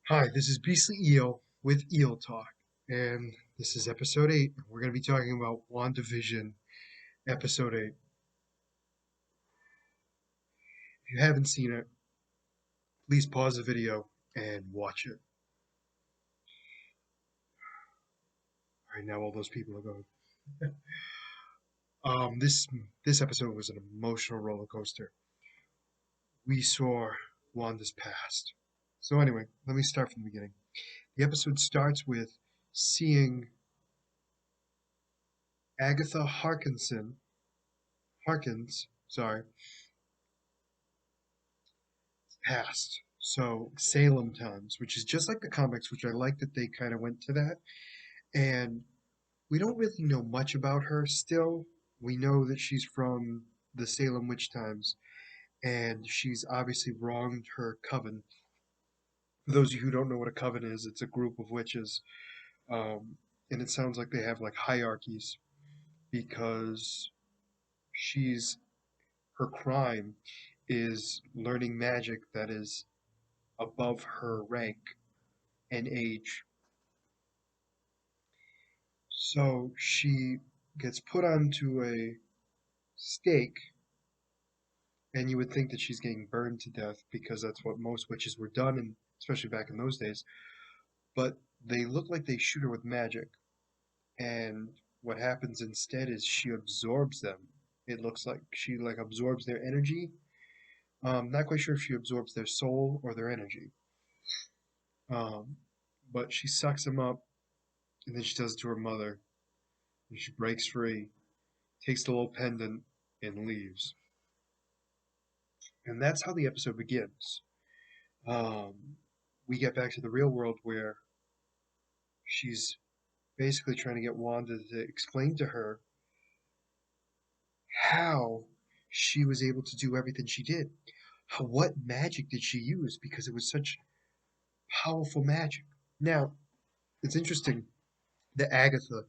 Hi, this is Beastly Eel with Eel Talk, and this is episode 8. We're going to be talking about WandaVision, episode 8. If you haven't seen it, please pause the video and watch it. All right, now all those people are going. This episode was an emotional roller coaster. We saw Wanda's past. So anyway, let me start from the beginning. The episode starts with seeing Agatha Harkins, past. So Salem times, which is just like the comics, which I like that they kind of went to that. And we don't really know much about her still. We know that she's from the Salem witch times, and she's obviously wronged her coven. For those of you who don't know what a coven is, it's a group of witches, and it sounds like they have like hierarchies because she's her crime is learning magic that is above her rank and age. So she gets put onto a stake, and you would think that she's getting burned to death because that's what most witches were done, and especially back in those days. But they look like they shoot her with magic, and what happens instead is she absorbs them. It looks like she like absorbs their energy. Not quite sure if she absorbs their soul or their energy. Um, but she sucks them up, and then she does it to her mother, and she breaks free, takes the little pendant, and leaves. And that's how the episode begins. Um, we get back to the real world where she's basically trying to get Wanda to explain to her how she was able to do everything she did. What magic did she use? Because it was such powerful magic. Now, it's interesting that Agatha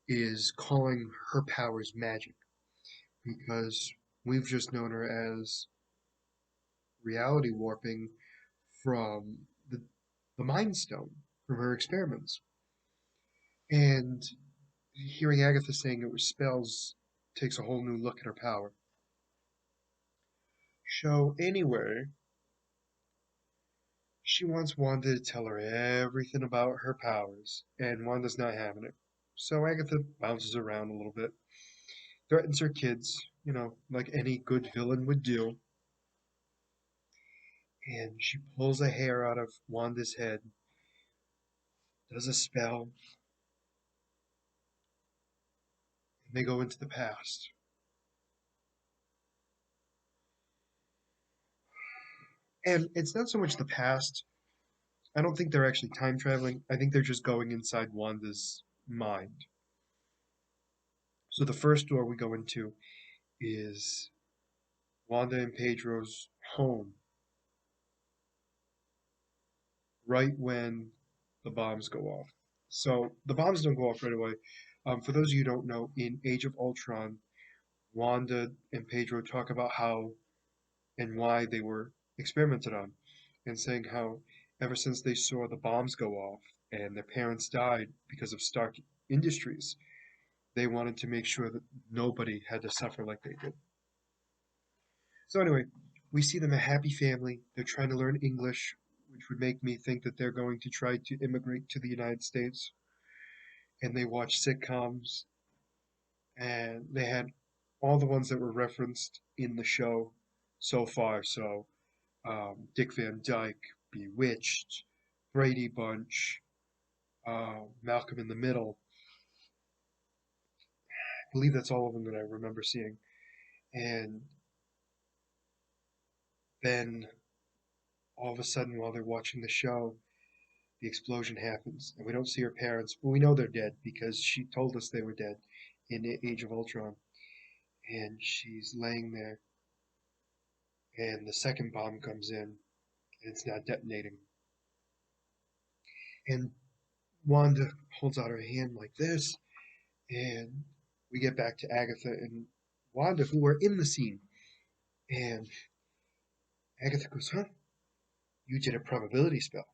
is calling her powers magic because we've just known her as reality warping from the Mind Stone, from her experiments. And hearing Agatha saying it was spells takes a whole new look at her power. So, anyway, she wants Wanda to tell her everything about her powers, and Wanda's not having it. So, Agatha bounces around a little bit, threatens her kids, like any good villain would do, and she pulls a hair out of Wanda's head, does a spell, and they go into the past. And it's not so much the past. I don't think they're actually time traveling. I think they're just going inside Wanda's mind. So the first door we go into is Wanda and Pedro's home, right when the bombs go off. So the bombs don't go off right away. For those of you who don't know, in Age of Ultron, Wanda and Pedro talk about how and why they were experimented on, and saying how ever since they saw the bombs go off and their parents died because of Stark Industries, they wanted to make sure that nobody had to suffer like they did. So anyway, we see them a happy family. They're trying to learn English, which would make me think that they're going to try to immigrate to the United States. And they watch sitcoms, and they had all the ones that were referenced in the show so far. So Dick Van Dyke, Bewitched, Brady Bunch, Malcolm in the Middle. I believe that's all of them that I remember seeing. And then all of a sudden, while they're watching the show, the explosion happens, and we don't see her parents. But we know they're dead because she told us they were dead in Age of Ultron. And she's laying there, and the second bomb comes in, and it's not detonating. And Wanda holds out her hand like this, and we get back to Agatha and Wanda, who are in the scene. And Agatha goes, "Huh? You did a probability spell."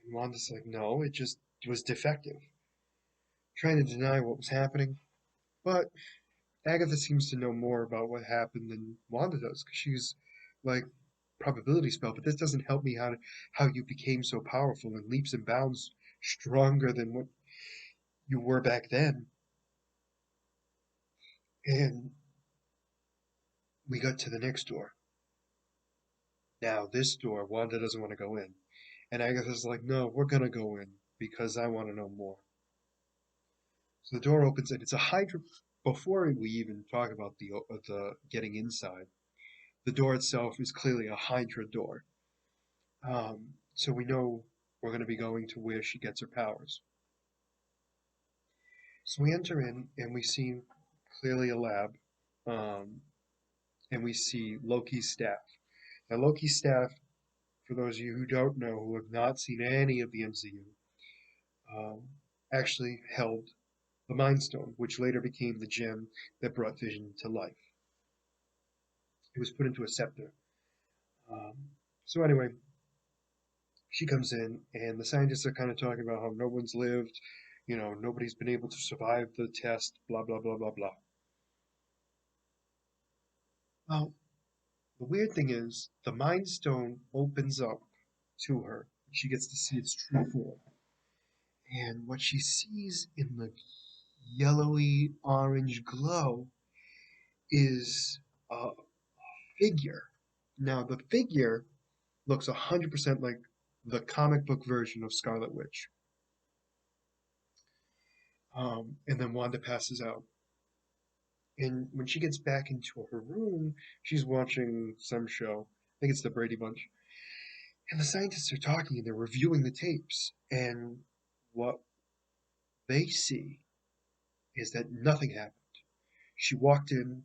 And Wanda's like, no, it just was defective, trying to deny what was happening. But Agatha seems to know more about what happened than Wanda does, because she's like probability spell, but this doesn't help me how you became so powerful in leaps and bounds stronger than what you were back then. And we got to the next door. Now this door, Wanda doesn't want to go in. And Agatha's like, no, we're gonna go in because I want to know more. So the door opens and it's a Hydra. Before we even talk about the getting inside, the door itself is clearly a Hydra door. So we know we're going to be going to where she gets her powers. So we enter in and we see clearly a lab, um, and we see Loki's staff. Now, Loki's staff, for those of you who don't know, who have not seen any of the MCU, um, actually held the Mind Stone, which later became the gem that brought Vision to life. It was put into a scepter. Um, so anyway, she comes in, and the scientists are kind of talking about how no one's lived, nobody's been able to survive the test, blah, blah, blah, blah, blah. Well, the weird thing is, the Mind Stone opens up to her. She gets to see its true form. And what she sees in the yellowy orange glow is a figure. Now, the figure looks 100% like the comic book version of Scarlet Witch. And then Wanda passes out. And when she gets back into her room, she's watching some show. I think it's the Brady Bunch. And the scientists are talking and they're reviewing the tapes. And what they see is that nothing happened. She walked in,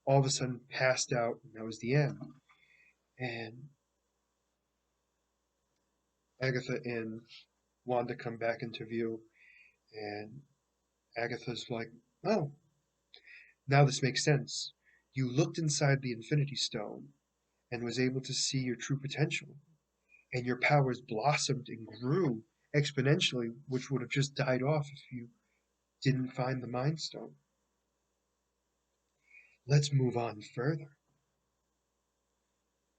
all of a sudden passed out, and that was the end. And Agatha and Wanda come back into view, and Agatha's like, oh, now this makes sense. You looked inside the Infinity Stone and was able to see your true potential, and your powers blossomed and grew exponentially, which would have just died off if you didn't find the Mind Stone. Let's move on further.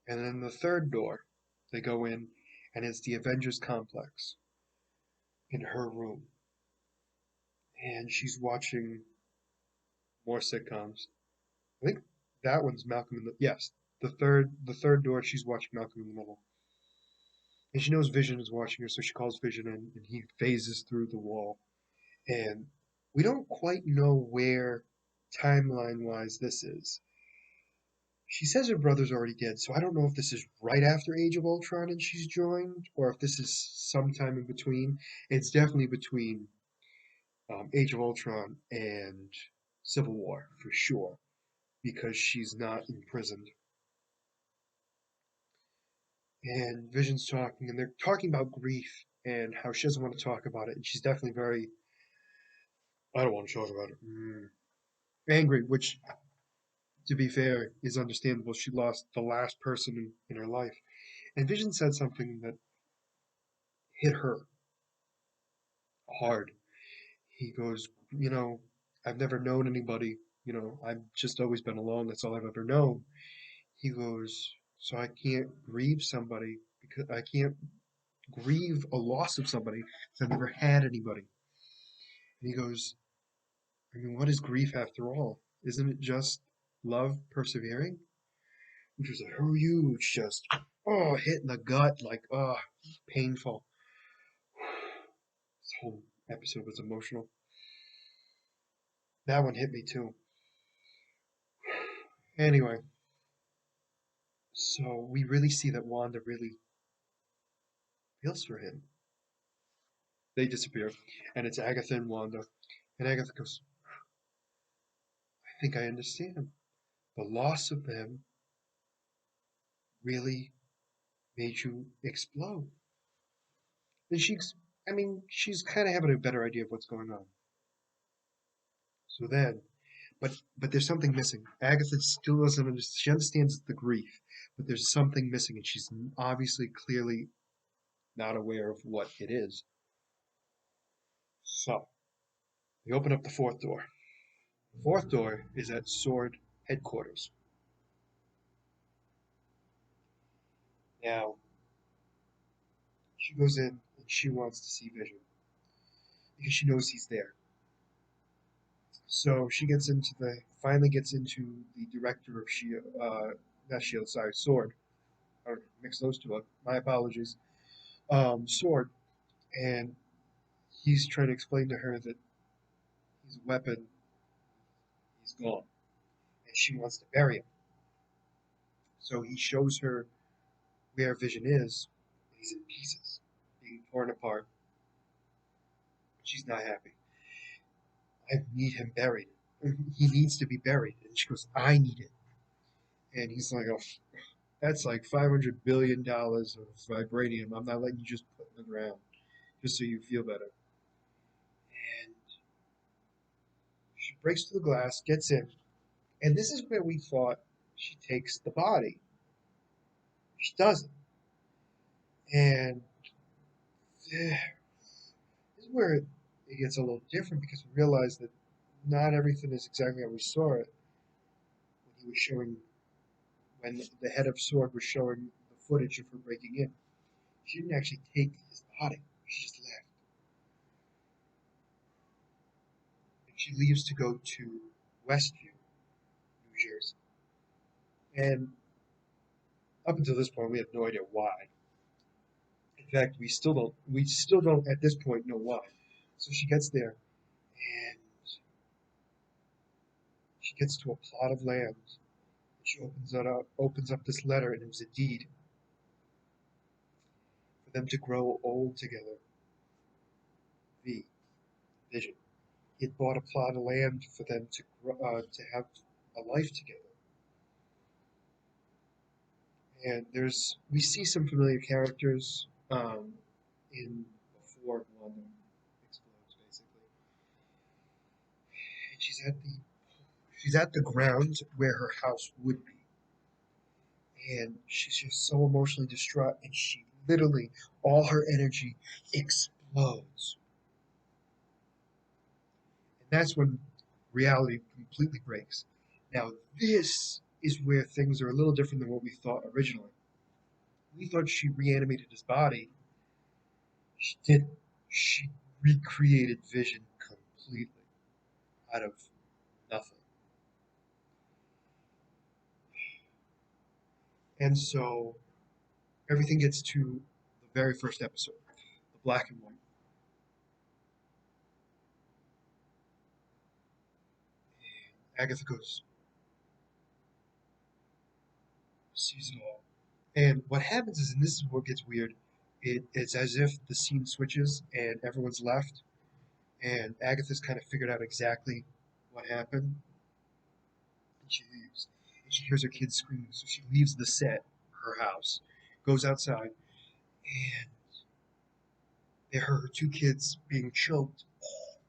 And then the third door, they go in, and it's the Avengers Complex in her room. And she's watching more sitcoms. I think that one's Malcolm in the yes, the third door she's watching Malcolm in the Middle. And she knows Vision is watching her, so she calls Vision in and he phases through the wall. And we don't quite know where timeline wise this is. She says her brother's already dead, so I don't know if this is right after Age of Ultron and she's joined, or if this is sometime in between. It's definitely between Age of Ultron and Civil War, for sure, because she's not imprisoned. And Vision's talking, and they're talking about grief and how she doesn't want to talk about it, and she's definitely very, I don't want to talk about it, angry, which, to be fair, is understandable. She lost the last person in her life. And Vision said something that hit her hard. He goes, I've never known anybody, I've just always been alone. That's all I've ever known. He goes, so I can't grieve somebody because I can't grieve a loss of somebody because I've never had anybody. And he goes, I mean, what is grief after all? Isn't it just love persevering? Which was a huge, just, hit in the gut, like, painful. This whole episode was emotional. That one hit me too. Anyway, so we really see that Wanda really feels for him. They disappear, and it's Agatha and Wanda. And Agatha goes, I think I understand. The loss of them really made you explode. And she's kind of having a better idea of what's going on. So then, but there's something missing. Agatha still doesn't understand. She understands the grief, but there's something missing, and she's obviously clearly not aware of what it is. So, we open up the fourth door. The fourth door is at Sword headquarters. Now, she goes in and she wants to see Vision because she knows he's there. So she finally gets into the director of Shield, not Shield, sorry, Sword. I mix those two up. My apologies. Sword, and he's trying to explain to her that his weapon is gone, and she wants to bury him. So he shows her where Vision is, and he's in pieces, being torn apart. She's not happy. I need him buried. He needs to be buried. And she goes, I need it. And he's like, oh, that's like $500 billion of vibranium. I'm not letting you just put it in the ground just so you feel better. And she breaks through the glass, gets in. And this is where we thought she takes the body. She doesn't. And this is where it gets a little different because we realize that not everything is exactly how we saw it when he was showing, when the head of Sword was showing the footage of her breaking in. She didn't actually take his body. She just left. And she leaves to go to Westview, New Jersey. And up until this point, we have no idea why. In fact, we still don't at this point know why. So she gets there and she gets to a plot of land. She opens up this letter, and it was a deed for them to grow old together. V. Vision. He had bought a plot of land for them to have a life together. And we see some familiar characters in before Wanda explodes, basically. And she's at the ground where her house would be, and she's just so emotionally distraught, and she literally all her energy explodes, and that's when reality completely breaks. Now this is where things are a little different than what we thought originally. We thought she reanimated his body. She didn't. She recreated Vision completely out of nothing. And so everything gets to the very first episode, the black and white. And Agatha goes, sees it all. And what happens is, and this is what gets weird, it's as if the scene switches and everyone's left, and Agatha's kind of figured out exactly what happened, and she leaves. And she hears her kids screaming, so she leaves the set, her house, goes outside, and there are her two kids being choked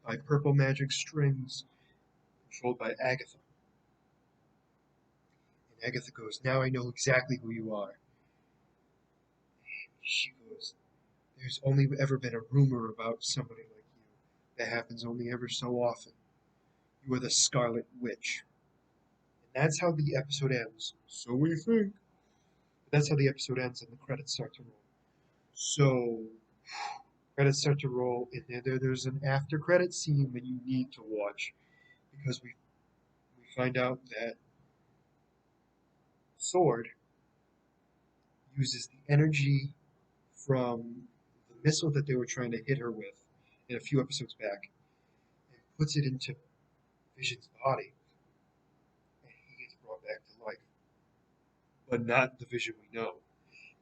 by purple magic strings controlled by Agatha. And Agatha goes, now I know exactly who you are. She goes, there's only ever been a rumor about somebody like you. That happens only ever so often. You are the Scarlet Witch. And that's how the episode ends. So we think. That's how the episode ends and the credits start to roll. So, credits start to roll, and there's an after credit scene that you need to watch because we find out that Sword uses the energy from the missile that they were trying to hit her with in a few episodes back and puts it into Vision's body, and he gets brought back to life. But not the Vision we know,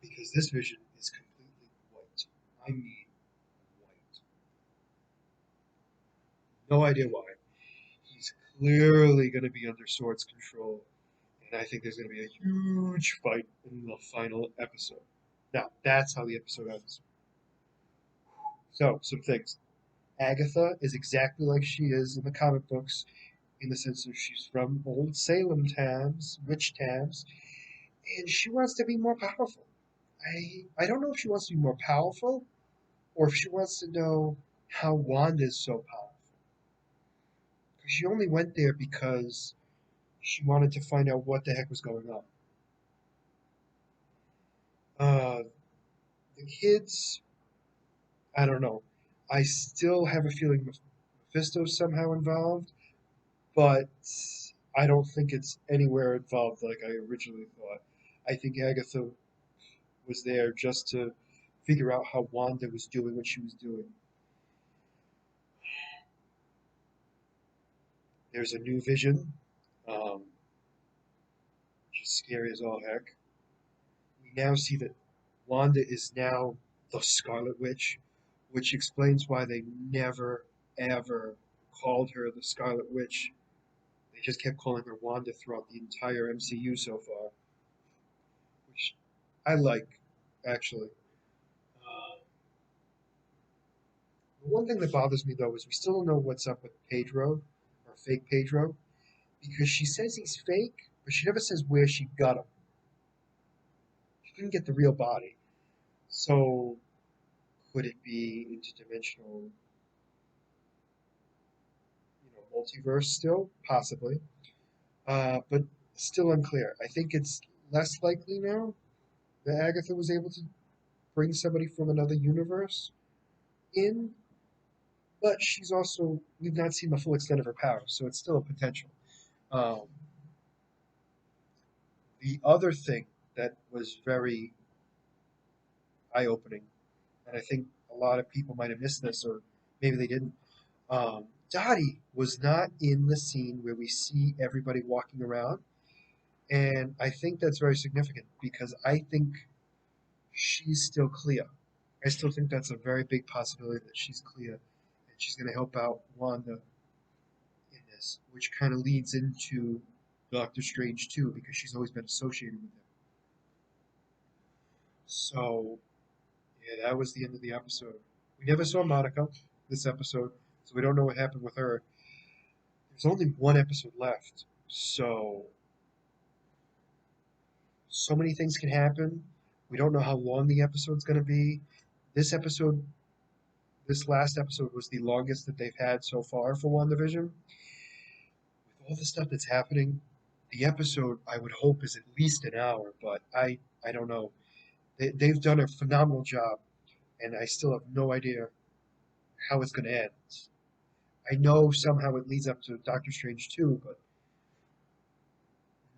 because this Vision is completely white. I mean, white. No idea why. He's clearly going to be under Sword's control, and I think there's going to be a huge fight in the final episode. Now, that's how the episode ends. So, some things. Agatha is exactly like she is in the comic books, in the sense that she's from old Salem times, witch times, and she wants to be more powerful. I don't know if she wants to be more powerful or if she wants to know how Wanda is so powerful. Because she only went there because she wanted to find out what the heck was going on. Uh, the kids, I don't know. I still have a feeling Mephisto's somehow involved, but I don't think it's anywhere involved like I originally thought. I think Agatha was there just to figure out how Wanda was doing what she was doing. There's a new vision, um, which is scary as all heck. We now see that Wanda is now the Scarlet Witch, which explains why they never, ever called her the Scarlet Witch. They just kept calling her Wanda throughout the entire MCU so far, which I like, actually. The one thing that bothers me, though, is we still don't know what's up with Pedro, or fake Pedro, because she says he's fake, but she never says where she got him. She didn't get the real body. So, could it be interdimensional, multiverse still? Possibly. But still unclear. I think it's less likely now that Agatha was able to bring somebody from another universe in, but she's also, we've not seen the full extent of her powers, so it's still a potential. Um, the other thing that was very eye opening, and I think a lot of people might have missed this, or maybe they didn't. Dottie was not in the scene where we see everybody walking around, and I think that's very significant because I think she's still Clea. I still think that's a very big possibility that she's Clea and she's going to help out Wanda in this, which kind of leads into Doctor Strange too, because she's always been associated with him. So, yeah, that was the end of the episode. We never saw Monica this episode, so we don't know what happened with her. There's only one episode left, so many things can happen. We don't know how long the episode's going to be. This episode, this last episode was the longest that they've had so far for WandaVision. With all the stuff that's happening, the episode I would hope is at least an hour, but I don't know. They've done a phenomenal job, and I still have no idea how it's going to end. I know somehow it leads up to Doctor Strange 2, but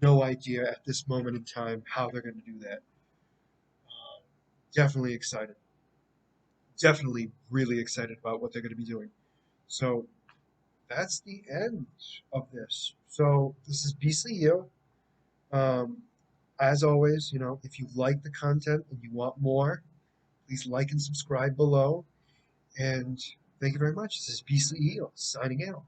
no idea at this moment in time how they're going to do that. Definitely excited. Definitely really excited about what they're going to be doing. So that's the end of this. So this is Beastly Eel. Um, as always, if you like the content and you want more, please like and subscribe below. And thank you very much. This is Beastly Eel signing out.